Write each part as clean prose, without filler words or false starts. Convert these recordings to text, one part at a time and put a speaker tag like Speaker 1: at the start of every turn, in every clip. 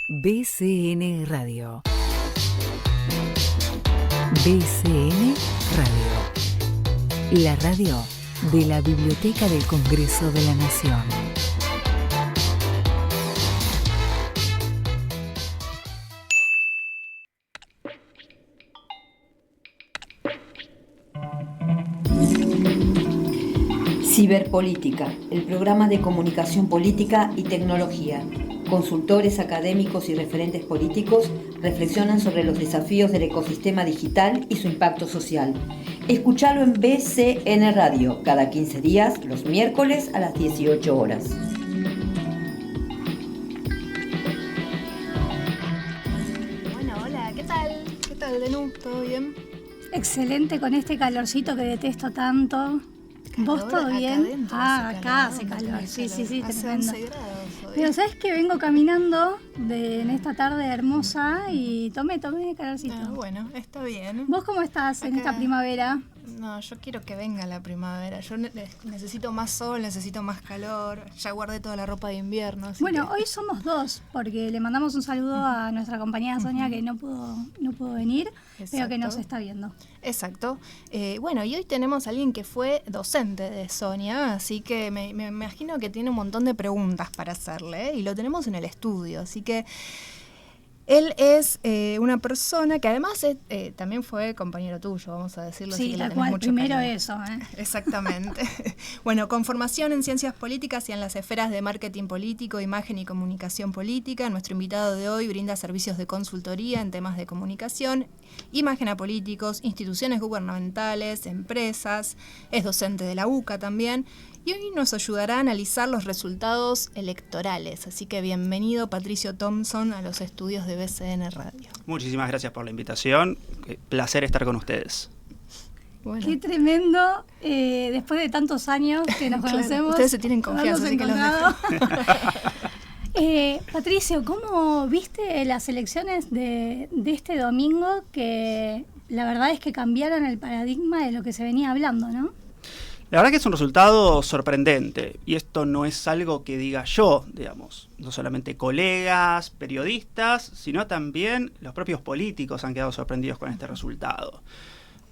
Speaker 1: BCN Radio. BCN Radio. La radio de la Biblioteca del Congreso de la Nación.
Speaker 2: Ciberpolítica, el programa de comunicación política y tecnología. Consultores académicos y referentes políticos reflexionan sobre los desafíos del ecosistema digital y su impacto social. Escuchalo en BCN Radio, cada 15 días, los miércoles a las 18 horas.
Speaker 3: Bueno, hola, ¿qué tal? ¿Qué tal, Denú? ¿Todo bien?
Speaker 4: Excelente con este calorcito que detesto tanto. ¿Vos todo bien? Acá hace calor. Sí,
Speaker 3: hace
Speaker 4: tremendo.
Speaker 3: 11 grados hoy.
Speaker 4: Pero ¿sabes que vengo caminando en esta tarde hermosa y tomé calorcito?
Speaker 3: Bueno, está bien.
Speaker 4: ¿Vos cómo estás en esta primavera?
Speaker 3: No, yo quiero que venga la primavera. Yo necesito más sol, necesito más calor. Ya guardé toda la ropa de invierno.
Speaker 4: Bueno, hoy somos dos, porque le mandamos un saludo a nuestra compañera Sonia, que no pudo venir, pero que nos está viendo.
Speaker 3: Exacto. Bueno, y hoy tenemos a alguien que fue docente de Sonia, así que me imagino que tiene un montón de preguntas para hacerle, y lo tenemos en el estudio, así que él es una persona que además también fue compañero tuyo, vamos a decirlo.
Speaker 4: Sí,
Speaker 3: así
Speaker 4: tal cual, primero cariño. Eso.
Speaker 3: Exactamente. Bueno, con formación en ciencias políticas y en las esferas de marketing político, imagen y comunicación política, nuestro invitado de hoy brinda servicios de consultoría en temas de comunicación, imagen a políticos, instituciones gubernamentales, empresas, es docente de la UCA también, y hoy nos ayudará a analizar los resultados electorales. Así que bienvenido, Patricio Thompson, a los estudios de BCN Radio.
Speaker 5: Muchísimas gracias por la invitación. Placer estar con ustedes.
Speaker 4: Bueno. Qué tremendo, después de tantos años que nos conocemos.
Speaker 3: Claro, ustedes se tienen confianza, así que los dejo.
Speaker 4: Patricio, ¿cómo viste las elecciones de este domingo, que la verdad es que cambiaron el paradigma de lo que se venía hablando, ¿no?
Speaker 5: La verdad que es un resultado sorprendente, y esto no es algo que diga yo, digamos. No solamente colegas, periodistas, sino también los propios políticos han quedado sorprendidos con este resultado.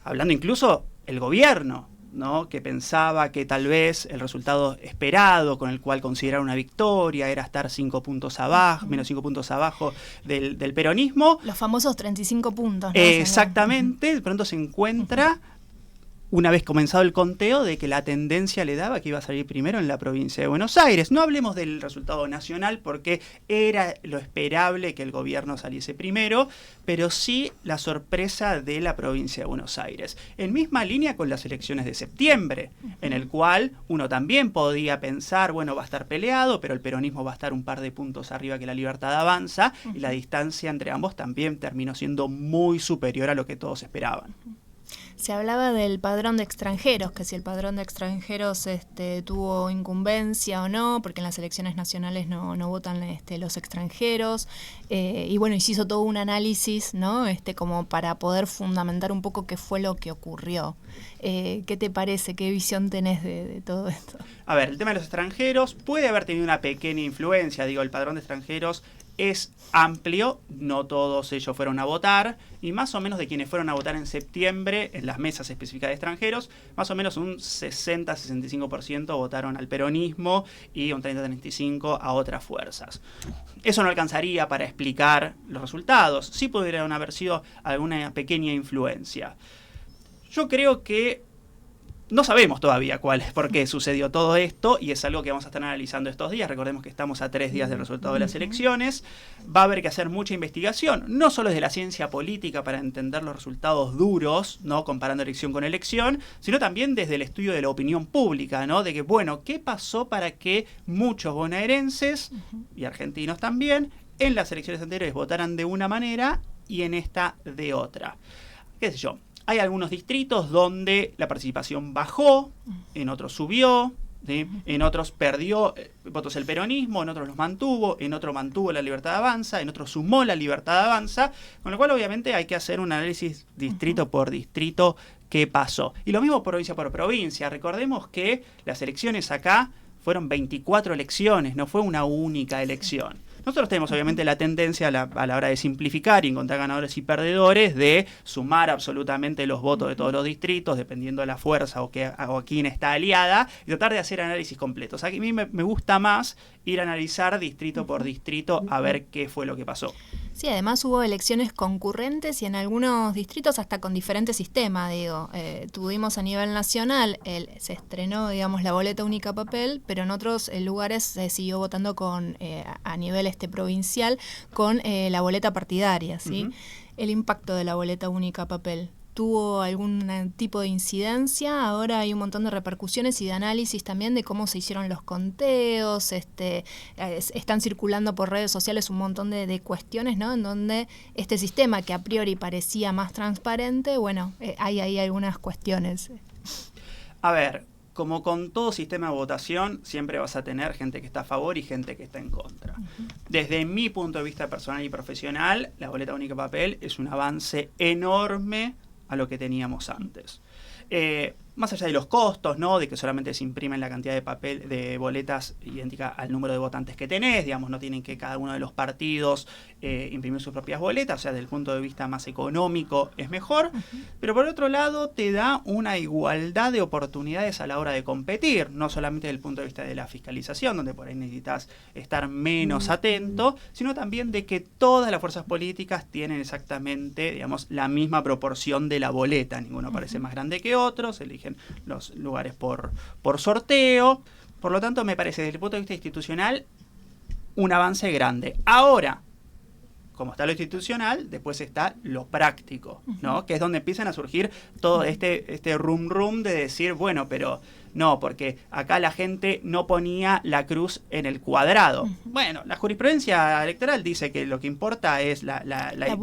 Speaker 5: Hablando incluso el gobierno, ¿no? Que pensaba que tal vez el resultado esperado, con el cual considerar una victoria, era estar 5 puntos abajo, menos 5 puntos abajo del peronismo.
Speaker 3: Los famosos 35 puntos, ¿no?
Speaker 5: Exactamente, de pronto se encuentra, una vez comenzado el conteo, de que la tendencia le daba que iba a salir primero en la provincia de Buenos Aires. No hablemos del resultado nacional, porque era lo esperable que el gobierno saliese primero, pero sí la sorpresa de la provincia de Buenos Aires. En misma línea con las elecciones de septiembre, en el cual uno también podía pensar, bueno, va a estar peleado, pero el peronismo va a estar un par de puntos arriba que la Libertad Avanza, y la distancia entre ambos también terminó siendo muy superior a lo que todos esperaban.
Speaker 3: Se hablaba del padrón de extranjeros, que si el padrón de extranjeros tuvo incumbencia o no, porque en las elecciones nacionales no votan los extranjeros, y bueno, y se hizo todo un análisis, ¿no? Como para poder fundamentar un poco qué fue lo que ocurrió. ¿Qué te parece? ¿Qué visión tenés de todo esto?
Speaker 5: A ver, el tema de los extranjeros puede haber tenido una pequeña influencia. Digo, el padrón de extranjeros es amplio, no todos ellos fueron a votar, y más o menos de quienes fueron a votar en septiembre en las mesas específicas de extranjeros, más o menos un 60-65% votaron al peronismo y un 30-35% a otras fuerzas. Eso no alcanzaría para explicar los resultados, sí pudieron haber sido alguna pequeña influencia. Yo creo que no sabemos todavía por qué sucedió todo esto, y es algo que vamos a estar analizando estos días. Recordemos que estamos a 3 días del resultado de las elecciones. Va a haber que hacer mucha investigación, no solo desde la ciencia política para entender los resultados duros, ¿no? Comparando elección con elección, sino también desde el estudio de la opinión pública, ¿no? De que, bueno, ¿qué pasó para que muchos bonaerenses, y argentinos también, en las elecciones anteriores votaran de una manera y en esta de otra? ¿Qué sé yo? Hay algunos distritos donde la participación bajó, en otros subió, ¿sí? En otros perdió votos el peronismo, en otros los mantuvo, en otros mantuvo la Libertad Avanza, en otros sumó la Libertad Avanza, con lo cual obviamente hay que hacer un análisis distrito por distrito qué pasó. Y lo mismo provincia por provincia. Recordemos que las elecciones acá fueron 24 elecciones, no fue una única elección. Nosotros tenemos obviamente la tendencia a la hora de simplificar y encontrar ganadores y perdedores, de sumar absolutamente los votos de todos los distritos, dependiendo de la fuerza o a quién está aliada, y tratar de hacer análisis completos. A mí me gusta más ir a analizar distrito por distrito a ver qué fue lo que pasó.
Speaker 3: Sí, además hubo elecciones concurrentes y en algunos distritos hasta con diferentes sistemas, tuvimos a nivel nacional, se estrenó, digamos, la boleta única papel, pero en otros lugares se siguió votando a nivel provincial con la boleta partidaria, ¿sí? El impacto de la boleta única papel. ¿Tuvo algún tipo de incidencia? Ahora hay un montón de repercusiones y de análisis también de cómo se hicieron los conteos. Están circulando por redes sociales un montón de cuestiones, ¿no? En donde este sistema que a priori parecía más transparente, bueno, hay ahí algunas cuestiones.
Speaker 5: A ver, como con todo sistema de votación, siempre vas a tener gente que está a favor y gente que está en contra. Desde mi punto de vista personal y profesional, la boleta única papel es un avance enorme a lo que teníamos antes. Más allá de los costos, ¿no? De que solamente se imprimen la cantidad de papel, de boletas idéntica al número de votantes que tenés, digamos, no tienen que cada uno de los partidos imprimir sus propias boletas, o sea, desde el punto de vista más económico es mejor, pero por otro lado te da una igualdad de oportunidades a la hora de competir, no solamente desde el punto de vista de la fiscalización, donde por ahí necesitas estar menos atento, sino también de que todas las fuerzas políticas tienen exactamente, digamos, la misma proporción de la boleta, ninguno parece más grande que otro, se eligen los lugares por sorteo. Por lo tanto, me parece, desde el punto de vista institucional, un avance grande. Ahora, como está lo institucional, después está lo práctico, ¿no? Que es donde empiezan a surgir todo este rum de decir, bueno, pero no, porque acá la gente no ponía la cruz en el cuadrado. Bueno, la jurisprudencia electoral dice que lo que importa es la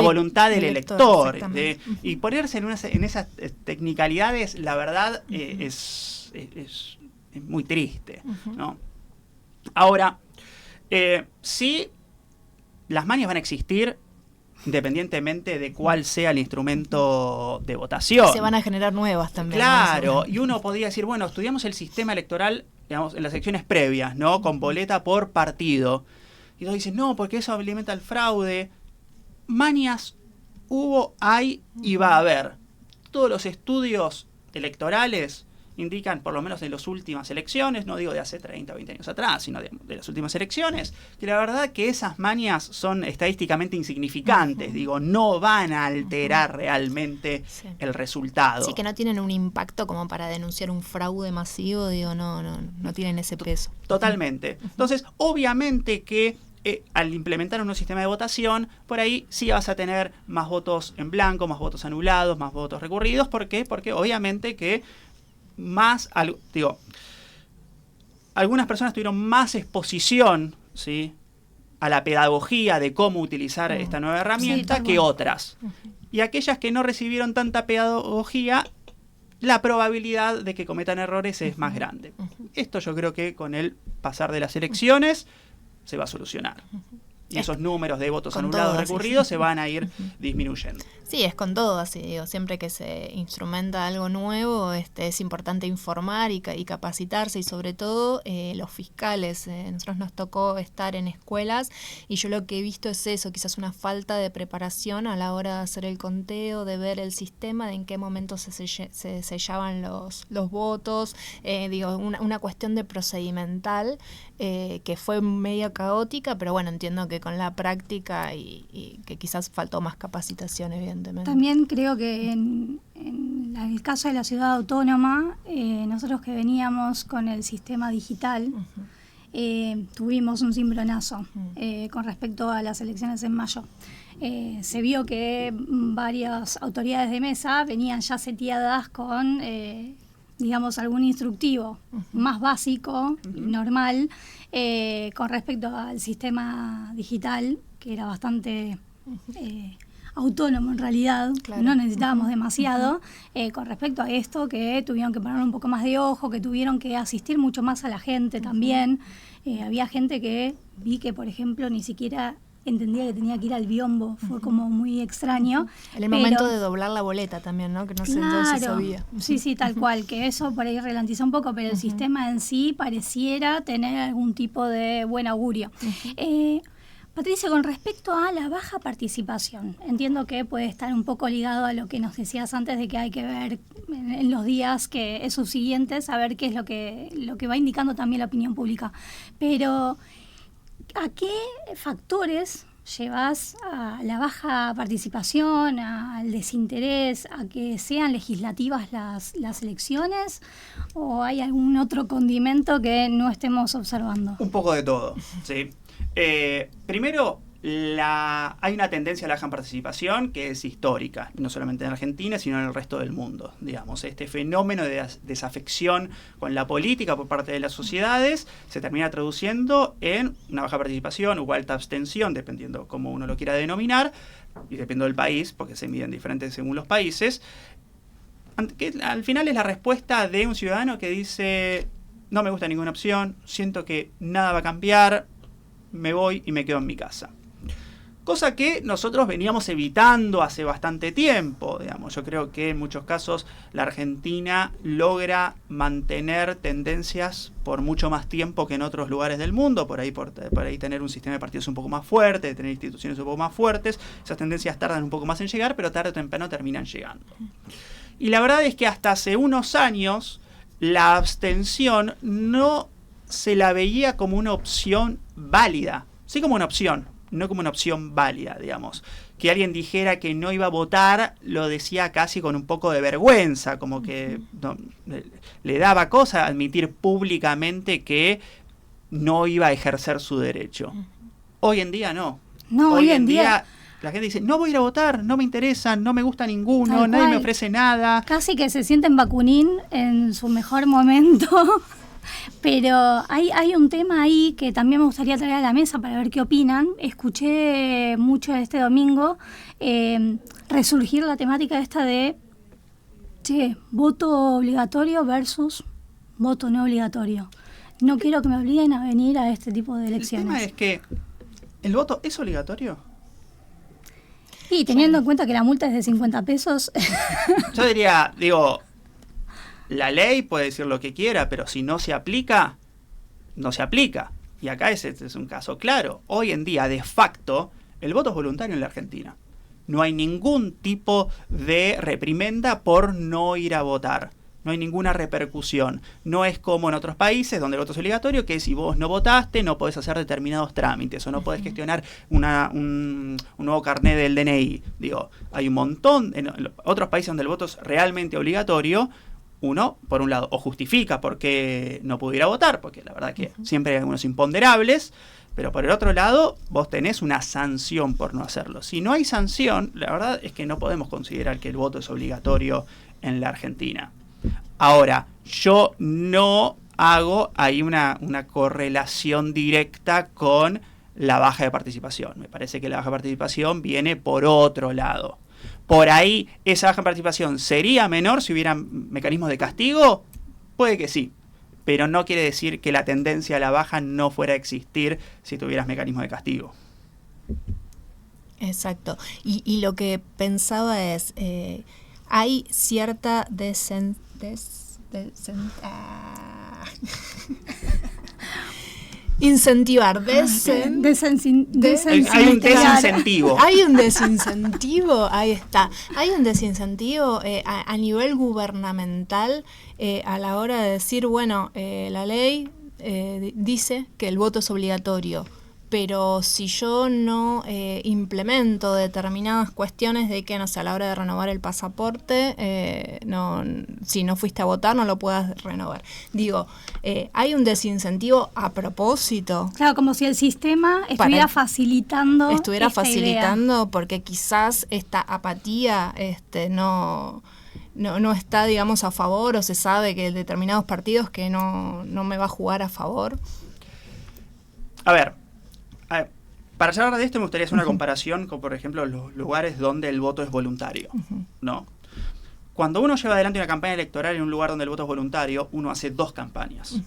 Speaker 5: voluntad del elector. Y ponerse en esas technicalidades, la verdad, es muy triste, ¿no? Ahora, sí, las mañas van a existir independientemente de cuál sea el instrumento de votación.
Speaker 3: Se van a generar nuevas también.
Speaker 5: Claro, y uno podría decir, bueno, estudiamos el sistema electoral, digamos, en las secciones previas, ¿no? Con boleta por partido. Y todos dicen, no, porque eso alimenta el fraude. Mañas hubo, hay y va a haber. Todos los estudios electorales indican, por lo menos en las últimas elecciones, no digo de hace 30 o 20 años atrás, sino de las últimas elecciones, que la verdad que esas mañas son estadísticamente insignificantes, digo, no van a alterar realmente el resultado.
Speaker 3: Sí, que no tienen un impacto como para denunciar un fraude masivo, digo, no tienen ese peso.
Speaker 5: Totalmente. Entonces, obviamente que al implementar un nuevo sistema de votación, por ahí sí vas a tener más votos en blanco, más votos anulados, más votos recurridos. ¿Por qué? Porque obviamente que algunas personas tuvieron más exposición, ¿sí?, a la pedagogía de cómo utilizar esta nueva herramienta que otras. Y aquellas que no recibieron tanta pedagogía, la probabilidad de que cometan errores es más grande. Esto yo creo que con el pasar de las elecciones se va a solucionar. Y esos números de votos anulados recurridos se van a ir disminuyendo.
Speaker 3: Sí, es con todo así, digo, siempre que se instrumenta algo nuevo, es importante informar y capacitarse, y sobre todo los fiscales. Nosotros nos tocó estar en escuelas y yo lo que he visto es eso, quizás una falta de preparación a la hora de hacer el conteo, de ver el sistema, de en qué momento se sellaban los votos, una cuestión de procedimental que fue medio caótica, pero bueno, entiendo que con la práctica y que quizás faltó más capacitación, evidentemente.
Speaker 4: También creo que en el caso de la ciudad autónoma, nosotros que veníamos con el sistema digital, tuvimos un cimbronazo con respecto a las elecciones en mayo. Se vio que varias autoridades de mesa venían ya seteadas con algún instructivo más básico, normal, con respecto al sistema digital, que era bastante autónomo en realidad, claro. No necesitábamos demasiado, con respecto a esto, que tuvieron que poner un poco más de ojo, que tuvieron que asistir mucho más a la gente también. Había gente que vi que, por ejemplo, ni siquiera entendía que tenía que ir al biombo, fue como muy extraño.
Speaker 3: En el momento de doblar la boleta también, ¿no? Que no sé entonces si sabía.
Speaker 4: Sí, tal cual, que eso por ahí ralentiza un poco, pero el sistema en sí pareciera tener algún tipo de buen augurio. Patricia, con respecto a la baja participación, entiendo que puede estar un poco ligado a lo que nos decías antes de que hay que ver en los días que esos siguientes, a ver qué es lo que va indicando también la opinión pública. Pero, ¿a qué factores llevas a la baja participación, al desinterés, a que sean legislativas las elecciones, o hay algún otro condimento que no estemos observando?
Speaker 5: Un poco de todo, sí. Primero, hay una tendencia a la baja participación que es histórica, no solamente en Argentina, sino en el resto del mundo. Digamos, este fenómeno de desafección con la política por parte de las sociedades se termina traduciendo en una baja participación o alta abstención, dependiendo cómo uno lo quiera denominar, y dependiendo del país, porque se miden diferentes según los países, que al final es la respuesta de un ciudadano que dice: no me gusta ninguna opción, siento que nada va a cambiar, me voy y me quedo en mi casa. Cosa que nosotros veníamos evitando hace bastante tiempo, digamos. Yo creo que en muchos casos la Argentina logra mantener tendencias por mucho más tiempo que en otros lugares del mundo, por ahí tener un sistema de partidos un poco más fuerte, tener instituciones un poco más fuertes. Esas tendencias tardan un poco más en llegar, pero tarde o temprano terminan llegando. Y la verdad es que hasta hace unos años la abstención no se la veía como una opción válida, sí como una opción, no como una opción válida, digamos. Que alguien dijera que no iba a votar lo decía casi con un poco de vergüenza, como que le daba cosa admitir públicamente que no iba a ejercer su derecho. Hoy en día no. Hoy en día la gente dice: no voy a ir a votar, no me interesa, no me gusta ninguno, nadie me ofrece nada.
Speaker 4: Casi que se sienten Bakunin en su mejor momento. Pero hay un tema ahí que también me gustaría traer a la mesa para ver qué opinan. Escuché mucho este domingo resurgir la temática esta de voto obligatorio versus voto no obligatorio. No quiero que me obliguen a venir a este tipo de elecciones.
Speaker 5: El tema es que ¿el voto es obligatorio?
Speaker 4: Y teniendo en cuenta que la multa es de 50 pesos...
Speaker 5: Yo diría, la ley puede decir lo que quiera, pero si no se aplica, no se aplica. Y acá ese es un caso claro. Hoy en día, de facto, el voto es voluntario en la Argentina. No hay ningún tipo de reprimenda por no ir a votar. No hay ninguna repercusión. No es como en otros países donde el voto es obligatorio, que si vos no votaste no podés hacer determinados trámites o no podés gestionar un nuevo carnet del DNI. Hay un montón. En otros países donde el voto es realmente obligatorio, uno, por un lado, o justifica por qué no pudo ir a votar, porque la verdad que siempre hay algunos imponderables, pero por el otro lado, vos tenés una sanción por no hacerlo. Si no hay sanción, la verdad es que no podemos considerar que el voto es obligatorio en la Argentina. Ahora, yo no hago ahí una correlación directa con la baja de participación. Me parece que la baja de participación viene por otro lado. Por ahí, esa baja participación sería menor si hubieran mecanismos de castigo. Puede que sí, pero no quiere decir que la tendencia a la baja no fuera a existir si tuvieras mecanismos de castigo.
Speaker 3: Exacto. Y lo que pensaba es, hay cierta incentivar.
Speaker 5: Hay un desincentivo.
Speaker 3: Hay un desincentivo, ahí está. Hay un desincentivo a nivel gubernamental a la hora de decir, la ley dice que el voto es obligatorio, pero si yo no implemento determinadas cuestiones de que, a la hora de renovar el pasaporte, si no fuiste a votar no lo puedas renovar. Hay un desincentivo a propósito.
Speaker 4: Claro, como si el sistema estuviera facilitando idea.
Speaker 3: Porque quizás esta apatía no está, a favor, o se sabe que determinados partidos que no me va a jugar a favor.
Speaker 5: A ver, para hablar de esto me gustaría hacer una comparación con, por ejemplo, los lugares donde el voto es voluntario, ¿no? Cuando uno lleva adelante una campaña electoral en un lugar donde el voto es voluntario, uno hace 2 campañas.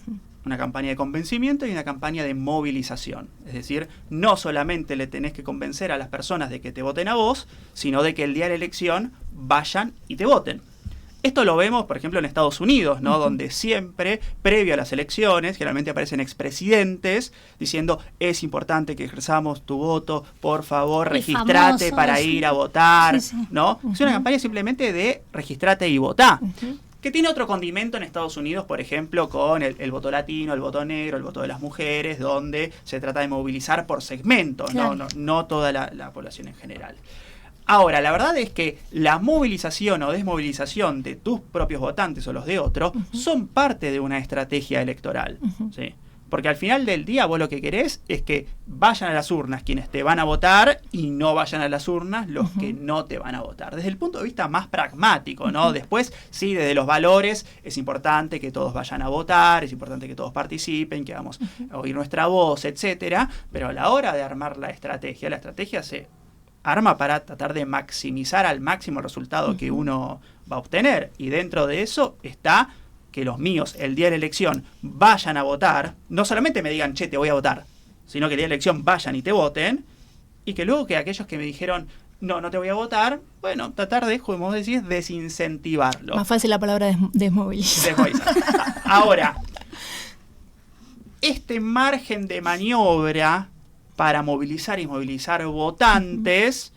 Speaker 5: Una campaña de convencimiento y una campaña de movilización. Es decir, no solamente le tenés que convencer a las personas de que te voten a vos, sino de que el día de la elección vayan y te voten. Esto lo vemos, por ejemplo, en Estados Unidos, ¿no? Donde siempre, previo a las elecciones, generalmente aparecen expresidentes diciendo: es importante que ejerzamos tu voto, por favor, registrate para ir a votar, ¿no? Es una campaña simplemente de registrate y votá. Que tiene otro condimento en Estados Unidos, por ejemplo, con el voto latino, el voto negro, el voto de las mujeres, donde se trata de movilizar por segmentos, claro. no toda la población en general. Ahora, la verdad es que la movilización o desmovilización de tus propios votantes o los de otros son parte de una estrategia electoral, ¿sí? Porque al final del día vos lo que querés es que vayan a las urnas quienes te van a votar y no vayan a las urnas los que no te van a votar. Desde el punto de vista más pragmático, ¿no? Después, sí, desde los valores, es importante que todos vayan a votar, es importante que todos participen, que hagamos oír nuestra voz, etcétera. Pero a la hora de armar la estrategia se arma para tratar de maximizar al máximo el resultado que uno va a obtener. Y dentro de eso está que los míos, el día de la elección, vayan a votar. No solamente me digan, che, te voy a votar, sino que el día de la elección vayan y te voten. Y que luego que aquellos que me dijeron, no te voy a votar, bueno, tratar de, como vos decís, desincentivarlo.
Speaker 3: Más fácil la palabra desmovilizar.
Speaker 5: Ahora, este margen de maniobra para movilizar y movilizar votantes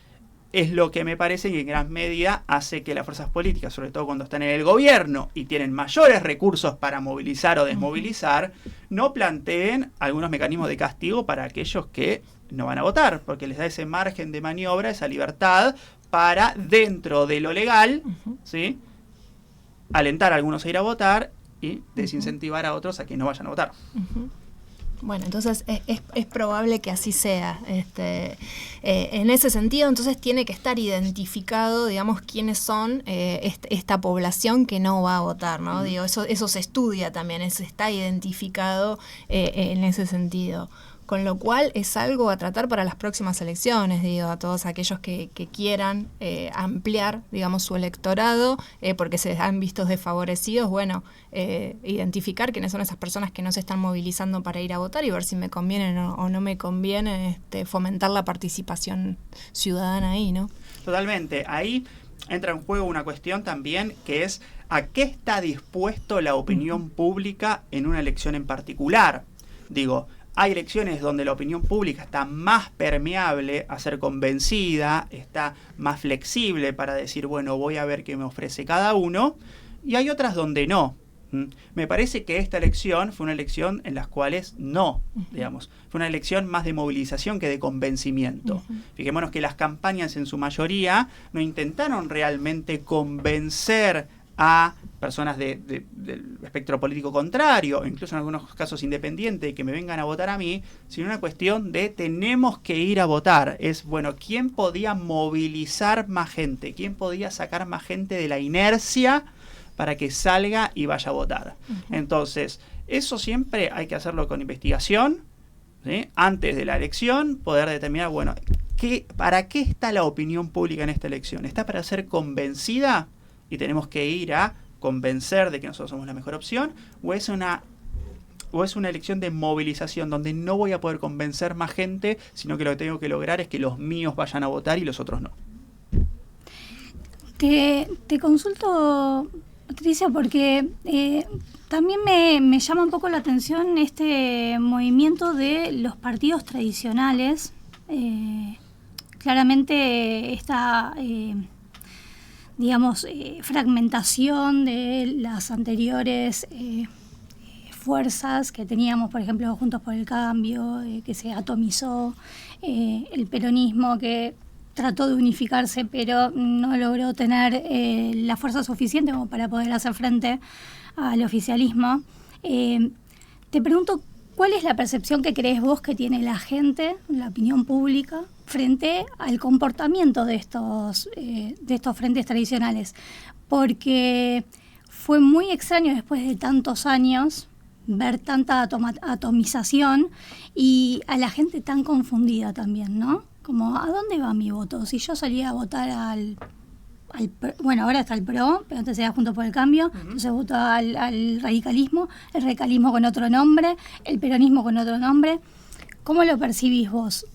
Speaker 5: es lo que me parece que en gran medida hace que las fuerzas políticas, sobre todo cuando están en el gobierno y tienen mayores recursos para movilizar o desmovilizar, no planteen algunos mecanismos de castigo para aquellos que no van a votar, porque les da ese margen de maniobra, esa libertad para, dentro de lo legal, ¿sí?, alentar a algunos a ir a votar y desincentivar a otros a que no vayan a votar.
Speaker 3: Bueno, entonces es probable que así sea. En ese sentido, entonces tiene que estar identificado, digamos, quiénes son esta población que no va a votar, ¿no? Digo, eso se estudia también, está identificado en ese sentido. Con lo cual es algo a tratar para las próximas elecciones, digo, a todos aquellos que quieran ampliar, digamos, su electorado, porque se han visto desfavorecidos, bueno, identificar quiénes son esas personas que no se están movilizando para ir a votar y ver si me conviene o no me conviene fomentar la participación ciudadana ahí, ¿no?
Speaker 5: Totalmente. Ahí entra en juego una cuestión también que es ¿a qué está dispuesto la opinión pública en una elección en particular? Digo, hay elecciones donde la opinión pública está más permeable a ser convencida, está más flexible para decir, bueno, voy a ver qué me ofrece cada uno, y hay otras donde no. Me parece que esta elección fue una elección en las cuales no, digamos, fue una elección más de movilización que de convencimiento. Fijémonos que las campañas en su mayoría no intentaron realmente convencer a personas del espectro político contrario, incluso en algunos casos independiente, que me vengan a votar a mí, sino una cuestión de tenemos que ir a votar. Es, bueno, ¿quién podía movilizar más gente? ¿Quién podía sacar más gente de la inercia para que salga y vaya a votar? Entonces, eso siempre hay que hacerlo con investigación, ¿sí? Antes de la elección, poder determinar, bueno, ¿para qué está la opinión pública en esta elección? ¿Está para ser convencida? Y tenemos que ir a convencer de que nosotros somos la mejor opción, o es una elección de movilización donde no voy a poder convencer más gente, sino que lo que tengo que lograr es que los míos vayan a votar y los otros no.
Speaker 4: Te consulto, Patricia, porque también me llama un poco la atención este movimiento de los partidos tradicionales. Claramente esta fragmentación de las anteriores fuerzas que teníamos, por ejemplo, Juntos por el Cambio, que se atomizó, el peronismo que trató de unificarse pero no logró tener la fuerza suficiente como para poder hacer frente al oficialismo. Te pregunto, ¿cuál es la percepción que crees vos que tiene la gente, la opinión pública, frente al comportamiento de estos frentes tradicionales? Porque fue muy extraño después de tantos años ver tanta atomización y a la gente tan confundida también, ¿no? Como, ¿a dónde va mi voto? Si yo salía a votar al bueno, ahora está el PRO, pero antes era Juntos por el Cambio, entonces votó al radicalismo, el radicalismo con otro nombre, el peronismo con otro nombre. ¿Cómo lo percibís vos?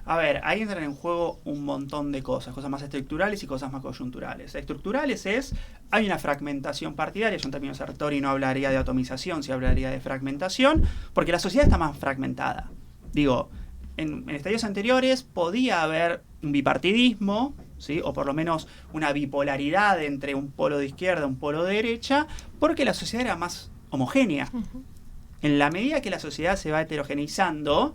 Speaker 5: A ver, ahí entran en juego un montón de cosas más estructurales y cosas más coyunturales. Estructurales hay una fragmentación partidaria, yo en términos Sartori no hablaría de atomización, sí hablaría de fragmentación, porque la sociedad está más fragmentada. Digo, en estadios anteriores podía haber un bipartidismo, ¿sí? O por lo menos una bipolaridad entre un polo de izquierda y un polo de derecha, porque la sociedad era más homogénea. En la medida que la sociedad se va heterogeneizando,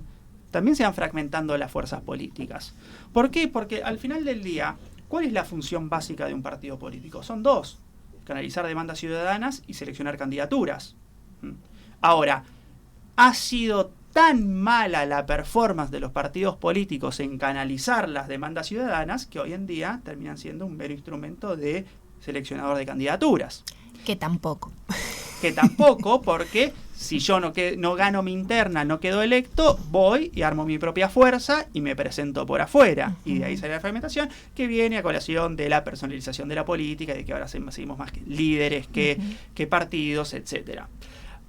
Speaker 5: también se van fragmentando las fuerzas políticas. ¿Por qué? Porque al final del día, ¿cuál es la función básica de un partido político? Son dos: canalizar demandas ciudadanas y seleccionar candidaturas. Ahora, ha sido tan mala la performance de los partidos políticos en canalizar las demandas ciudadanas que hoy en día terminan siendo un mero instrumento de seleccionador de candidaturas.
Speaker 3: Que tampoco.
Speaker 5: Porque si yo no gano mi interna, no quedo electo, voy y armo mi propia fuerza y me presento por afuera. Y de ahí sale la fragmentación, que viene a colación de la personalización de la política, de que ahora seguimos más líderes que partidos, etcétera.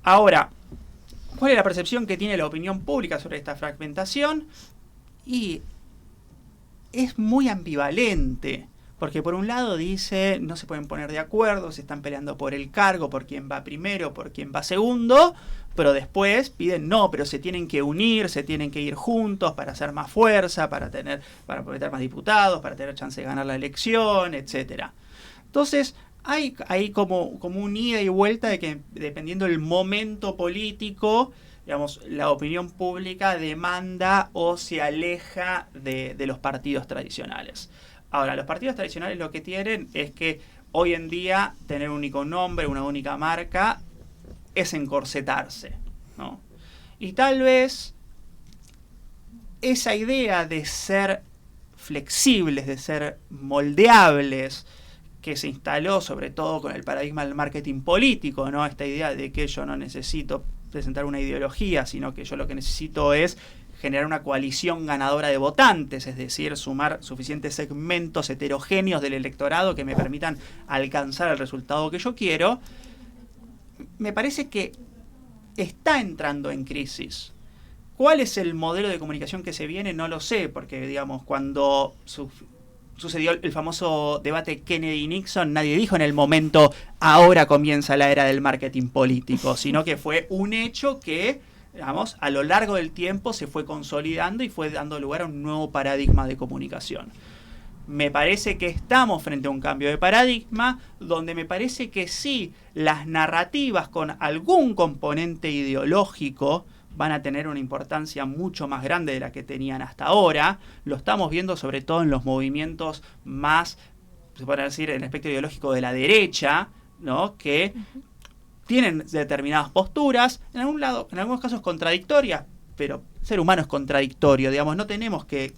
Speaker 5: Ahora, ¿cuál es la percepción que tiene la opinión pública sobre esta fragmentación? Y es muy ambivalente. Porque por un lado dice, no se pueden poner de acuerdo, se están peleando por el cargo, por quién va primero, por quién va segundo, pero después piden, no, pero se tienen que unir, se tienen que ir juntos para hacer más fuerza, para meter más diputados, para tener chance de ganar la elección, etcétera. Entonces, hay como un ida y vuelta de que, dependiendo del momento político, digamos, la opinión pública demanda o se aleja de los partidos tradicionales. Ahora, los partidos tradicionales lo que tienen es que hoy en día tener un único nombre, una única marca, es encorsetarse, ¿no? Y tal vez esa idea de ser flexibles, de ser moldeables, que se instaló sobre todo con el paradigma del marketing político, ¿no? Esta idea de que yo no necesito presentar una ideología, sino que yo lo que necesito es generar una coalición ganadora de votantes, es decir, sumar suficientes segmentos heterogéneos del electorado que me permitan alcanzar el resultado que yo quiero, me parece que está entrando en crisis. ¿Cuál es el modelo de comunicación que se viene? No lo sé, porque digamos, cuando sucedió el famoso debate Kennedy-Nixon, nadie dijo en el momento, ahora comienza la era del marketing político, sino que fue un hecho que, digamos, a lo largo del tiempo se fue consolidando y fue dando lugar a un nuevo paradigma de comunicación. Me parece que estamos frente a un cambio de paradigma donde me parece que sí, las narrativas con algún componente ideológico van a tener una importancia mucho más grande de la que tenían hasta ahora. Lo estamos viendo sobre todo en los movimientos más, se puede decir, en el espectro ideológico de la derecha, ¿no? Que tienen determinadas posturas, en algunos casos contradictorias, pero el ser humano es contradictorio, digamos, no tenemos que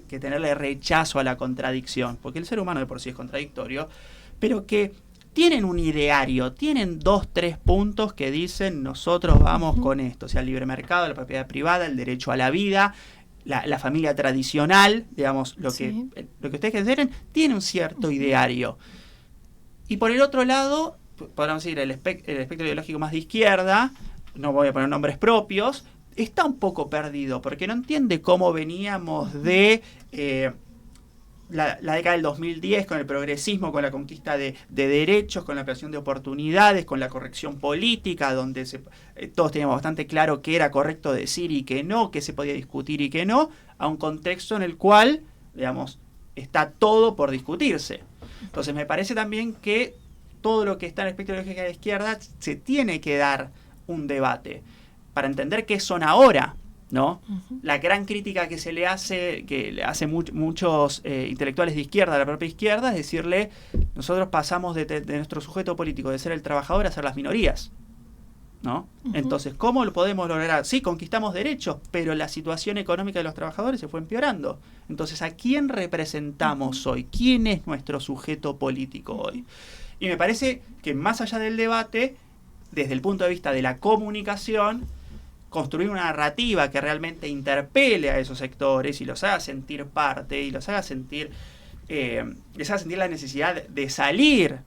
Speaker 5: tenerle rechazo a la contradicción, porque el ser humano de por sí es contradictorio, pero que tienen un ideario, tienen 2, 3 puntos que dicen, nosotros vamos con esto, o sea, el libre mercado, la propiedad privada, el derecho a la vida, la familia tradicional, digamos, lo que ustedes consideren, tiene un cierto ideario. Y por el otro lado, podríamos decir, el espectro ideológico más de izquierda, no voy a poner nombres propios, está un poco perdido, porque no entiende cómo veníamos de la década del 2010 con el progresismo, con la conquista de derechos, con la creación de oportunidades, con la corrección política, donde todos teníamos bastante claro qué era correcto decir y qué no, qué se podía discutir y qué no, a un contexto en el cual, digamos, está todo por discutirse. Entonces me parece también que todo lo que está en el espectro ideológico de la izquierda se tiene que dar un debate para entender qué son ahora, ¿no? La gran crítica que le hace muchos intelectuales de izquierda a la propia izquierda es decirle, nosotros pasamos de nuestro sujeto político de ser el trabajador a ser las minorías, ¿no? Entonces, ¿cómo lo podemos lograr? Sí, conquistamos derechos, pero la situación económica de los trabajadores se fue empeorando. Entonces, ¿a quién representamos hoy? ¿Quién es nuestro sujeto político hoy? Y me parece que más allá del debate, desde el punto de vista de la comunicación, construir una narrativa que realmente interpele a esos sectores y los haga sentir parte y los haga sentir empezar a sentir la necesidad de salir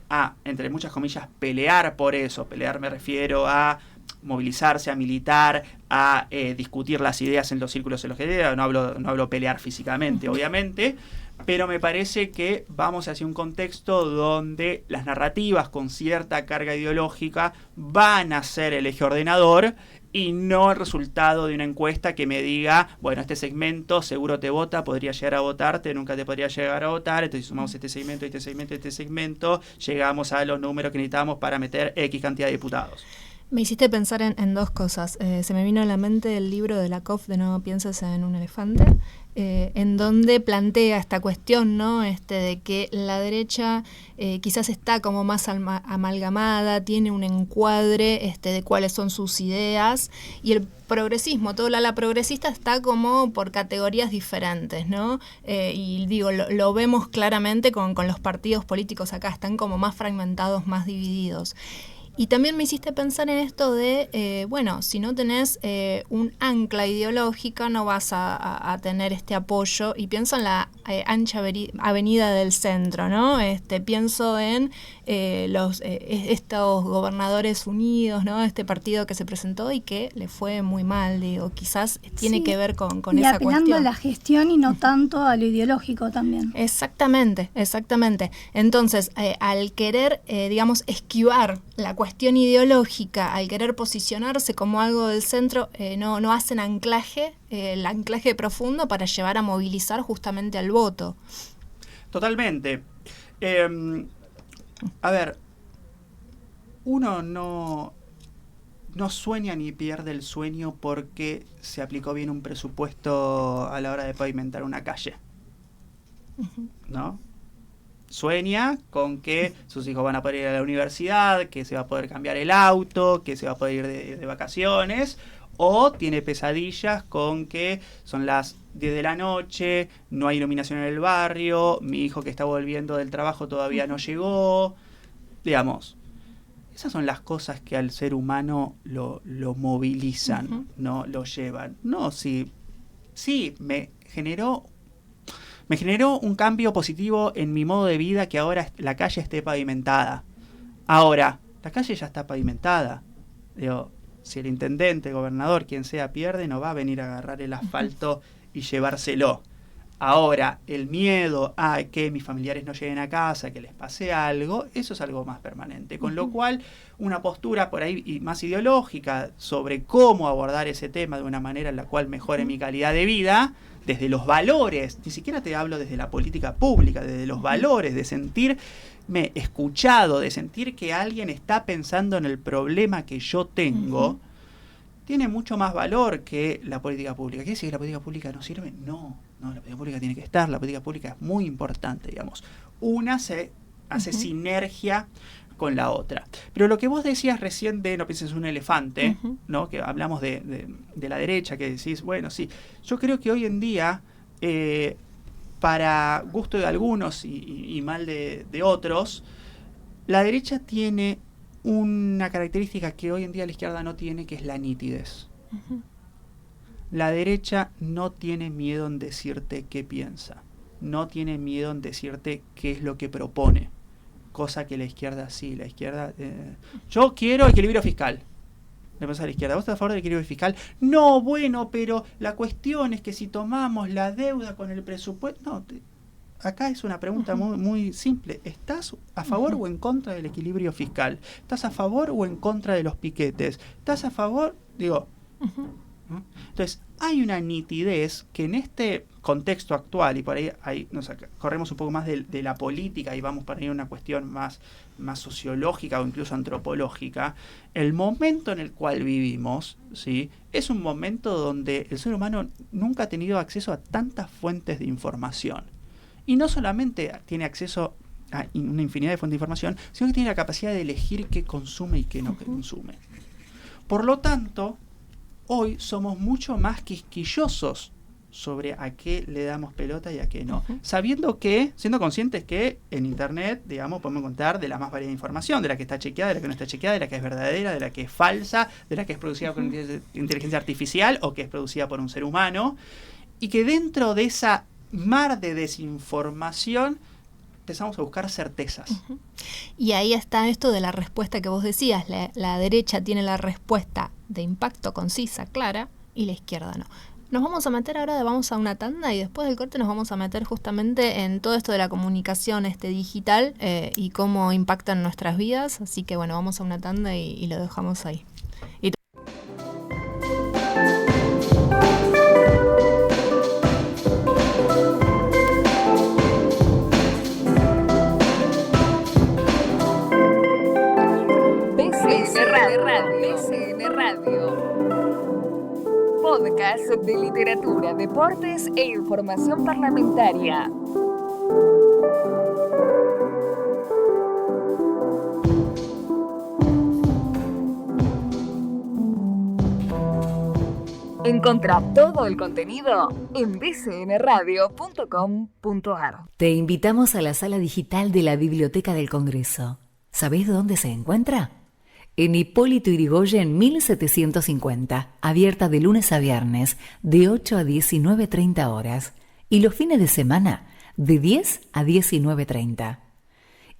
Speaker 5: a, entre muchas comillas, pelear por eso. Pelear me refiero a movilizarse, a militar, a discutir las ideas en los círculos en los que no hablo pelear físicamente, obviamente, pero me parece que vamos hacia un contexto donde las narrativas con cierta carga ideológica van a ser el eje ordenador y no el resultado de una encuesta que me diga, bueno, este segmento seguro te vota, podría llegar a votarte, nunca te podría llegar a votar, entonces sumamos este segmento, llegamos a los números que necesitamos para meter X cantidad de diputados.
Speaker 3: Me hiciste pensar en dos cosas. Se me vino a la mente el libro de Lakoff de No pienses en un elefante, en donde plantea esta cuestión, ¿no? De que la derecha quizás está como más amalgamada, tiene un encuadre de cuáles son sus ideas, y el progresismo, todo el ala progresista está como por categorías diferentes, ¿no? Y digo, lo vemos claramente con los partidos políticos acá, están como más fragmentados, más divididos. Y también me hiciste pensar en esto de, bueno, si no tenés un ancla ideológica, no vas a tener este apoyo. Y pienso en la ancha avenida del centro, ¿no? Pienso en estos gobernadores unidos, ¿no? Este partido que se presentó y que le fue muy mal, digo, quizás tiene que ver con
Speaker 4: y
Speaker 3: esa
Speaker 4: apelando
Speaker 3: cuestión.
Speaker 4: a la gestión y no tanto a lo ideológico también.
Speaker 3: Exactamente. Entonces, al querer, digamos, esquivar la cuestión ideológica, al querer posicionarse como algo del centro, no hacen anclaje, el anclaje profundo para llevar a movilizar justamente al voto.
Speaker 5: Totalmente. A ver, uno no sueña ni pierde el sueño porque se aplicó bien un presupuesto a la hora de pavimentar una calle, ¿no? Sueña con que sus hijos van a poder ir a la universidad, que se va a poder cambiar el auto, que se va a poder ir de vacaciones, o tiene pesadillas con que son las 10 de la noche, no hay iluminación en el barrio, mi hijo que está volviendo del trabajo todavía no llegó. Digamos, esas son las cosas que al ser humano lo movilizan, ¿no? Lo llevan. No, sí, me generó un cambio positivo en mi modo de vida que ahora la calle esté pavimentada. Ahora, la calle ya está pavimentada. Digo, si el intendente, el gobernador, quien sea, pierde, no va a venir a agarrar el asfalto y llevárselo. Ahora, el miedo a que mis familiares no lleguen a casa, que les pase algo, eso es algo más permanente. Con lo cual, una postura por ahí más ideológica sobre cómo abordar ese tema de una manera en la cual mejore mi calidad de vida, desde los valores, ni siquiera te hablo desde la política pública, desde los valores, de sentirme escuchado, de sentir que alguien está pensando en el problema que yo tengo, tiene mucho más valor que la política pública. ¿Qué decir que la política pública no sirve? No, la política pública tiene que estar, la política pública es muy importante, digamos. Una se hace sinergia con la otra. Pero lo que vos decías recién de no pienses en un elefante, ¿no? Que hablamos de la derecha, que decís, bueno, sí, yo creo que hoy en día, para gusto de algunos y mal de otros, la derecha tiene una característica que hoy en día la izquierda no tiene, que es la nitidez. La derecha no tiene miedo en decirte qué piensa, no tiene miedo en decirte qué es lo que propone, cosa que la izquierda sí. La izquierda, yo quiero equilibrio fiscal. Le pasa a la izquierda, ¿vos estás a favor del equilibrio fiscal? No, bueno, pero la cuestión es que si tomamos la deuda con el presupuesto... No, acá es una pregunta muy, muy simple. ¿Estás a favor o en contra del equilibrio fiscal? ¿Estás a favor o en contra de los piquetes? ¿Estás a favor? Digo... Entonces, hay una nitidez que en este contexto actual, y por ahí nos corremos un poco más de la política y vamos para ir a una cuestión más sociológica o incluso antropológica, el momento en el cual vivimos, ¿sí?, es un momento donde el ser humano nunca ha tenido acceso a tantas fuentes de información. Y no solamente tiene acceso a una infinidad de fuentes de información, sino que tiene la capacidad de elegir qué consume y qué no consume. Por lo tanto, hoy somos mucho más quisquillosos sobre a qué le damos pelota y a qué no. Siendo conscientes que en Internet, digamos, podemos encontrar de la más variada información, de la que está chequeada, de la que no está chequeada, de la que es verdadera, de la que es falsa, de la que es producida por inteligencia artificial o que es producida por un ser humano, y que dentro de esa mar de desinformación, empezamos a buscar certezas.
Speaker 3: Y ahí está esto de la respuesta que vos decías. La derecha tiene la respuesta de impacto concisa, clara, y la izquierda no. Nos vamos a meter ahora, vamos a una tanda y después del corte nos vamos a meter justamente en todo esto de la comunicación digital y cómo impacta en nuestras vidas. Así que bueno, vamos a una tanda y lo dejamos ahí.
Speaker 1: BCN Radio. Podcast de literatura, deportes e información parlamentaria. Encontrá todo el contenido en bcnradio.com.ar.
Speaker 2: Te invitamos a la sala digital de la Biblioteca del Congreso. ¿Sabés dónde se encuentra? En Hipólito Yrigoyen 1750, abierta de lunes a viernes, de 8 a 19:30 horas, y los fines de semana, de 10 a 19:30.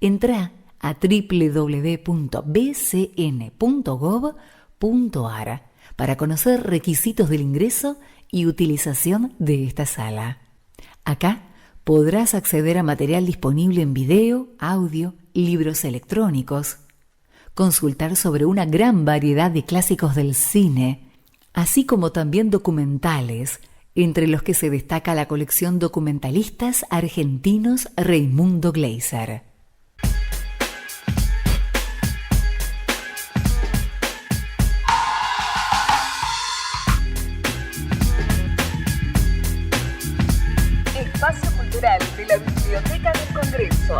Speaker 2: Entrá a www.bcn.gov.ar para conocer requisitos del ingreso y utilización de esta sala. Acá podrás acceder a material disponible en video, audio, libros electrónicos, consultar sobre una gran variedad de clásicos del cine, así como también documentales, entre los que se destaca la colección Documentalistas Argentinos Raimundo Gleiser.
Speaker 1: Espacio Cultural de la Biblioteca del Congreso.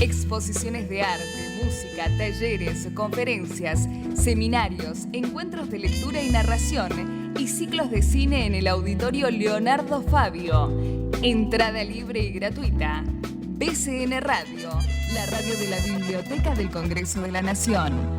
Speaker 1: Exposiciones de arte, música, talleres, conferencias, seminarios, encuentros de lectura y narración y ciclos de cine en el Auditorio Leonardo Fabio. Entrada libre y gratuita. BCN Radio, la radio de la Biblioteca del Congreso de la Nación.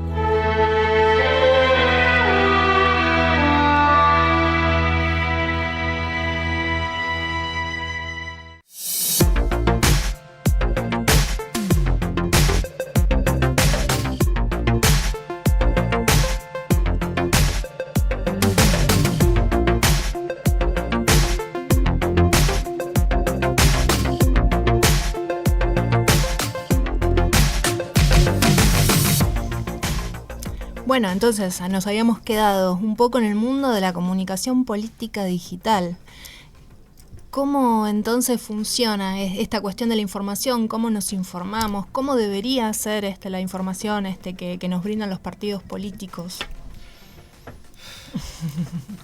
Speaker 3: Bueno, entonces nos habíamos quedado un poco en el mundo de la comunicación política digital. ¿Cómo entonces funciona esta cuestión de la información? ¿Cómo nos informamos? ¿Cómo debería ser la información que nos brindan los partidos políticos?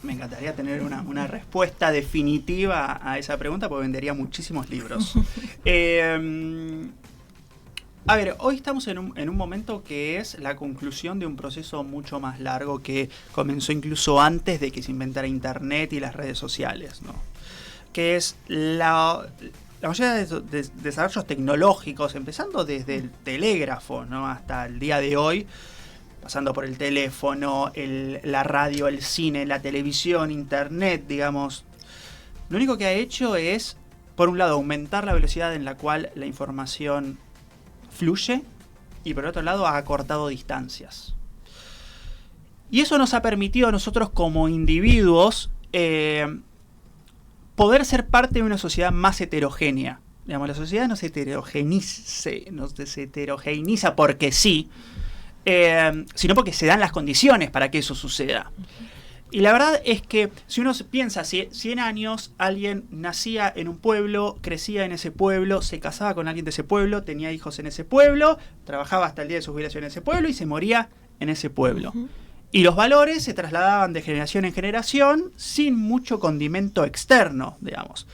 Speaker 5: Me encantaría tener una respuesta definitiva a esa pregunta porque vendería muchísimos libros. A ver, hoy estamos en un momento que es la conclusión de un proceso mucho más largo que comenzó incluso antes de que se inventara Internet y las redes sociales, ¿no? Que es la mayoría de desarrollos tecnológicos, empezando desde el telégrafo, ¿no? Hasta el día de hoy, pasando por el teléfono, la radio, el cine, la televisión, Internet, digamos. Lo único que ha hecho es, por un lado, aumentar la velocidad en la cual la información fluye y por otro lado ha acortado distancias. Y eso nos ha permitido a nosotros como individuos poder ser parte de una sociedad más heterogénea. Digamos, la sociedad no se heterogeneiza porque sí, sino porque se dan las condiciones para que eso suceda. Y la verdad es que si uno piensa, si 100 años alguien nacía en un pueblo, crecía en ese pueblo, se casaba con alguien de ese pueblo, tenía hijos en ese pueblo, trabajaba hasta el día de su jubilación en ese pueblo y se moría en ese pueblo. Uh-huh. Y los valores se trasladaban de generación en generación sin mucho condimento externo, digamos.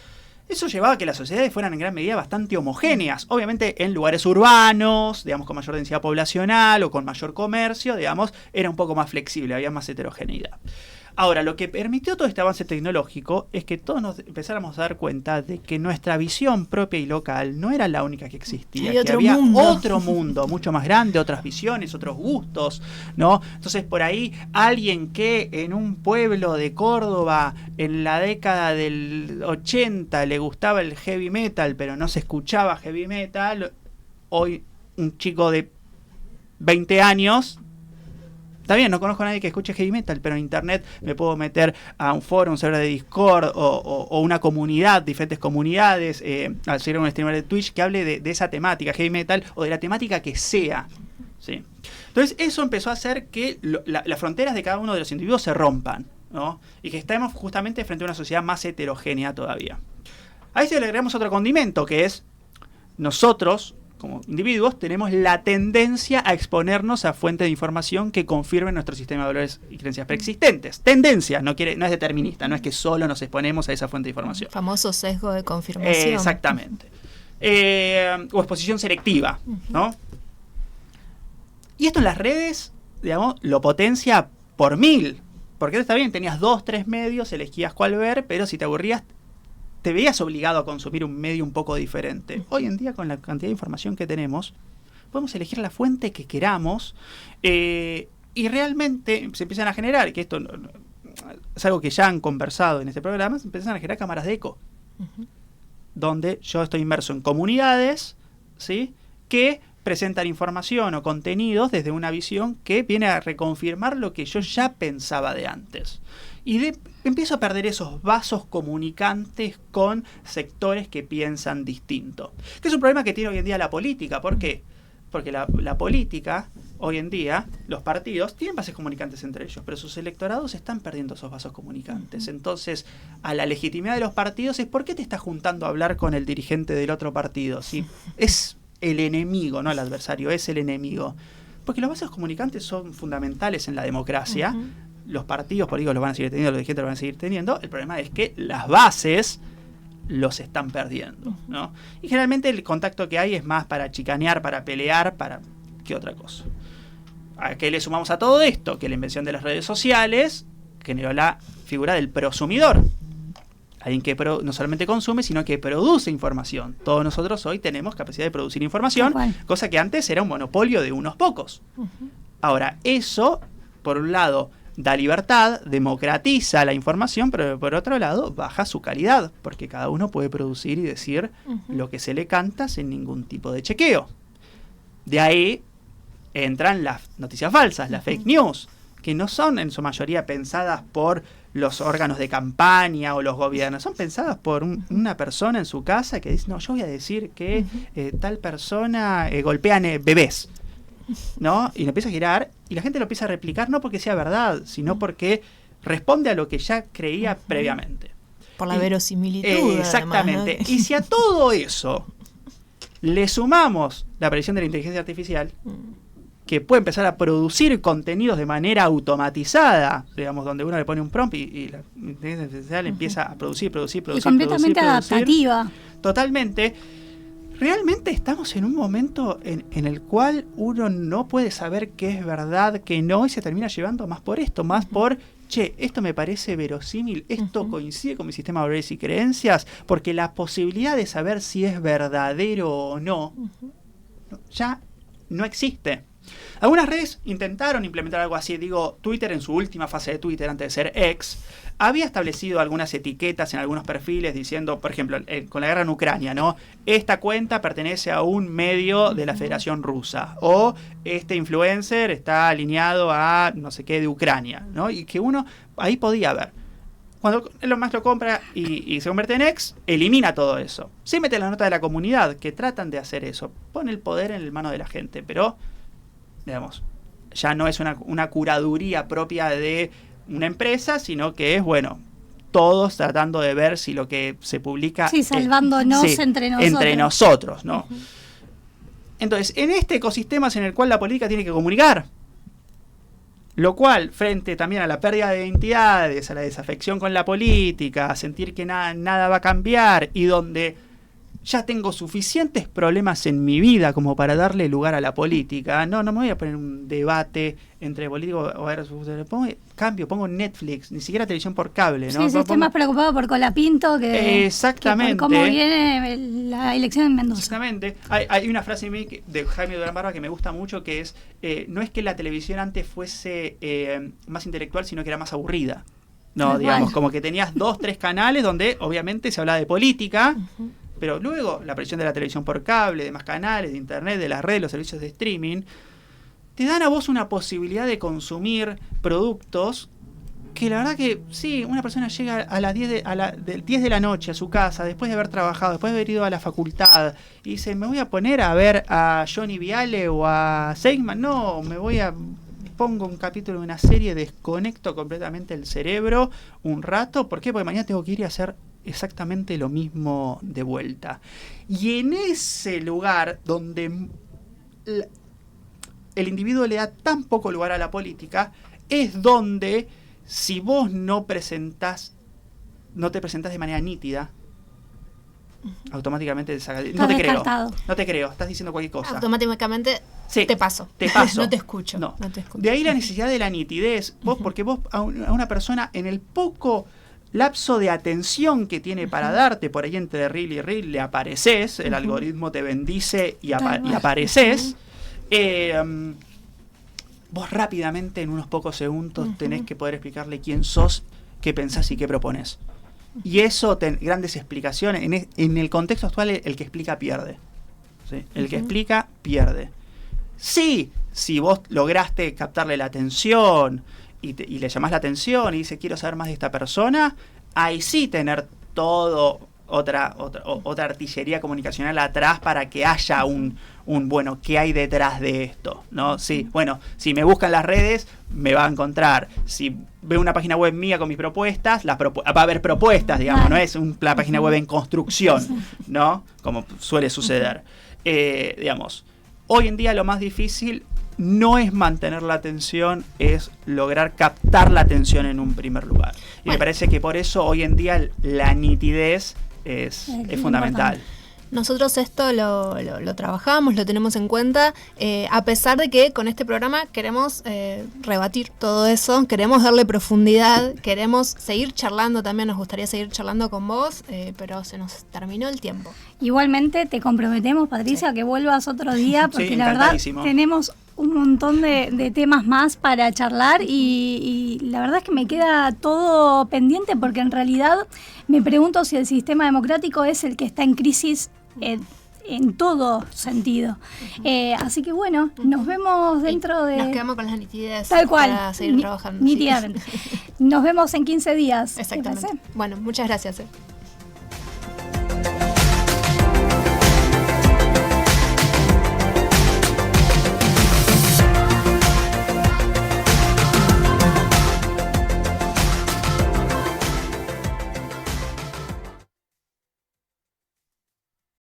Speaker 5: Eso llevaba a que las sociedades fueran en gran medida bastante homogéneas. Obviamente en lugares urbanos, digamos con mayor densidad poblacional o con mayor comercio, digamos, era un poco más flexible, había más heterogeneidad. Ahora, lo que permitió todo este avance tecnológico es que todos nos empezáramos a dar cuenta de que nuestra visión propia y local no era la única que existía, que había otro mundo mucho más grande, otras visiones, otros gustos, ¿no? Entonces, por ahí, alguien que en un pueblo de Córdoba en la década del 80 le gustaba el heavy metal, pero no se escuchaba heavy metal, hoy un chico de 20 años... Está bien, no conozco a nadie que escuche heavy metal, pero en internet me puedo meter a un foro, un server de Discord o una comunidad, diferentes comunidades, al ser un streamer de Twitch que hable de esa temática, heavy metal, o de la temática que sea. ¿Sí? Entonces eso empezó a hacer que las fronteras de cada uno de los individuos se rompan, ¿no? Y que estemos justamente frente a una sociedad más heterogénea todavía. A eso le agregamos otro condimento, que es nosotros, como individuos, tenemos la tendencia a exponernos a fuentes de información que confirmen nuestro sistema de valores y creencias preexistentes. Tendencia, no es determinista, no es que solo nos exponemos a esa fuente de información.
Speaker 3: Famoso sesgo de confirmación.
Speaker 5: Exactamente. O exposición selectiva, ¿no? Y esto en las redes, digamos, lo potencia por 1000. Porque está bien, tenías 2, 3 medios, elegías cuál ver, pero si te aburrías, te veías obligado a consumir un medio un poco diferente. Hoy en día, con la cantidad de información que tenemos, podemos elegir la fuente que queramos y realmente se empiezan a generar, que esto es algo que ya han conversado en este programa, se empiezan a generar cámaras de eco, donde yo estoy inmerso en comunidades, ¿sí?, que presentan información o contenidos desde una visión que viene a reconfirmar lo que yo ya pensaba de antes. Y empiezo a perder esos vasos comunicantes con sectores que piensan distinto. Que es un problema que tiene hoy en día la política. ¿Por qué? Porque la política, hoy en día, los partidos tienen vasos comunicantes entre ellos, pero sus electorados están perdiendo esos vasos comunicantes. Entonces, a la legitimidad de los partidos es ¿por qué te estás juntando a hablar con el dirigente del otro partido? Si es el enemigo, no el adversario, es el enemigo. Porque los vasos comunicantes son fundamentales en la democracia. Los partidos políticos los van a seguir teniendo, los dirigentes los van a seguir teniendo. El problema es que las bases los están perdiendo, ¿no? Y generalmente el contacto que hay es más para chicanear, para pelear, para que otra cosa. ¿A qué le sumamos a todo esto? Que la invención de las redes sociales generó la figura del prosumidor. Alguien que no solamente consume, sino que produce información. Todos nosotros hoy tenemos capacidad de producir información, cosa que antes era un monopolio de unos pocos. Ahora, eso, por un lado, da libertad, democratiza la información, pero por otro lado baja su calidad, porque cada uno puede producir y decir lo que se le canta sin ningún tipo de chequeo. De ahí entran las noticias falsas, las fake news, que no son en su mayoría pensadas por los órganos de campaña o los gobiernos, son pensadas por una persona en su casa que dice, no, yo voy a decir que tal persona golpean bebés, ¿no? Y lo empieza a girar y la gente lo empieza a replicar no porque sea verdad, sino porque responde a lo que ya creía previamente.
Speaker 3: Por la verosimilitud.
Speaker 5: Exactamente.
Speaker 3: Además, ¿no?
Speaker 5: Y si a todo eso le sumamos la aparición de la inteligencia artificial, que puede empezar a producir contenidos de manera automatizada, digamos, donde uno le pone un prompt y la inteligencia artificial empieza a producir.
Speaker 4: Y completamente adaptativa.
Speaker 5: Totalmente. Realmente estamos en un momento en el cual uno no puede saber qué es verdad, qué no, y se termina llevando más por esto, más por, che, esto me parece verosímil, esto coincide con mi sistema de valores y creencias, porque la posibilidad de saber si es verdadero o no, ya no existe. Algunas redes intentaron implementar algo así. Digo, Twitter en su última fase de Twitter, antes de ser X, había establecido algunas etiquetas en algunos perfiles diciendo, por ejemplo, con la guerra en Ucrania, ¿no? Esta cuenta pertenece a un medio de la Federación Rusa, o este influencer está alineado a no sé qué de Ucrania, ¿no? Y que uno ahí podía ver. Cuando Elon Musk lo compra y se convierte en X, elimina todo eso. Sí mete la nota de la comunidad, que tratan de hacer eso. Pone el poder en la mano de la gente, pero, digamos, ya no es una curaduría propia de una empresa, sino que es, bueno, todos tratando de ver si lo que se publica...
Speaker 4: Sí, salvándonos entre nosotros.
Speaker 5: Entre nosotros, ¿no? Entonces, en este ecosistema es en el cual la política tiene que comunicar, lo cual, frente también a la pérdida de identidades, a la desafección con la política, a sentir que nada va a cambiar, y donde ya tengo suficientes problemas en mi vida como para darle lugar a la política. No me voy a poner un debate entre políticos versus... Pongo Netflix, ni siquiera televisión por cable, ¿no?
Speaker 4: Sí, estoy más preocupado por Colapinto que
Speaker 5: exactamente.
Speaker 4: Que por cómo viene la elección en Mendoza.
Speaker 5: Exactamente. Hay una frase de Jaime Durán Barba que me gusta mucho, que es, no es que la televisión antes fuese más intelectual, sino que era más aburrida. No, digamos, como que tenías 2, 3 canales donde obviamente se hablaba de política, pero luego la aparición de la televisión por cable, de más canales, de internet, de las redes, los servicios de streaming, te dan a vos una posibilidad de consumir productos que la verdad que sí, una persona llega a las 10 de la noche a su casa, después de haber trabajado, después de haber ido a la facultad, y dice, me voy a poner a ver a Johnny Viale o a Seigman. No, pongo un capítulo de una serie, desconecto completamente el cerebro un rato. ¿Por qué? Porque mañana tengo que ir a hacer exactamente lo mismo de vuelta. Y en ese lugar donde el individuo le da tan poco lugar a la política, es donde, si vos no te presentás de manera nítida, automáticamente no te creo, estás diciendo cualquier cosa.
Speaker 3: Automáticamente
Speaker 5: sí,
Speaker 3: te paso. No te escucho.
Speaker 5: No te escucho. De ahí la necesidad de la nitidez, porque vos a una persona, en el poco lapso de atención que tiene para darte, por ahí entre reel y reel, le apareces, el algoritmo te bendice y apareces, vos rápidamente, en unos pocos segundos, tenés que poder explicarle quién sos, qué pensás y qué propones. Y eso, grandes explicaciones. En el contexto actual, el que explica pierde. ¿Sí? El que explica pierde. Sí, si vos lograste captarle la atención y le llamás la atención y dice, quiero saber más de esta persona, ahí sí tener otra artillería comunicacional atrás para que haya un bueno, ¿qué hay detrás de esto? ¿No? Sí, bueno, si me buscan las redes, me va a encontrar. Si ve una página web mía con mis propuestas, va a haber propuestas, digamos, no es la página web en construcción, ¿no? Como suele suceder. Digamos, hoy en día lo más difícil no es mantener la atención, es lograr captar la atención en un primer lugar. Y me parece que por eso hoy en día la nitidez es fundamental.
Speaker 3: Nosotros esto lo trabajamos, lo tenemos en cuenta, a pesar de que con este programa queremos rebatir todo eso, queremos darle profundidad, queremos seguir charlando también, nos gustaría seguir charlando con vos, pero se nos terminó el tiempo.
Speaker 4: Igualmente te comprometemos, Patricia, que vuelvas otro día, porque sí, la verdad tenemos un montón de temas más para charlar y la verdad es que me queda todo pendiente, porque en realidad me pregunto si el sistema democrático es el que está en crisis en todo sentido. Así que bueno, nos vemos dentro de...
Speaker 3: Nos quedamos con las nitidez
Speaker 4: tal cual,
Speaker 3: para seguir trabajando.
Speaker 4: Nítidamente. Nos vemos en 15 días.
Speaker 3: Exactamente. Bueno, muchas gracias.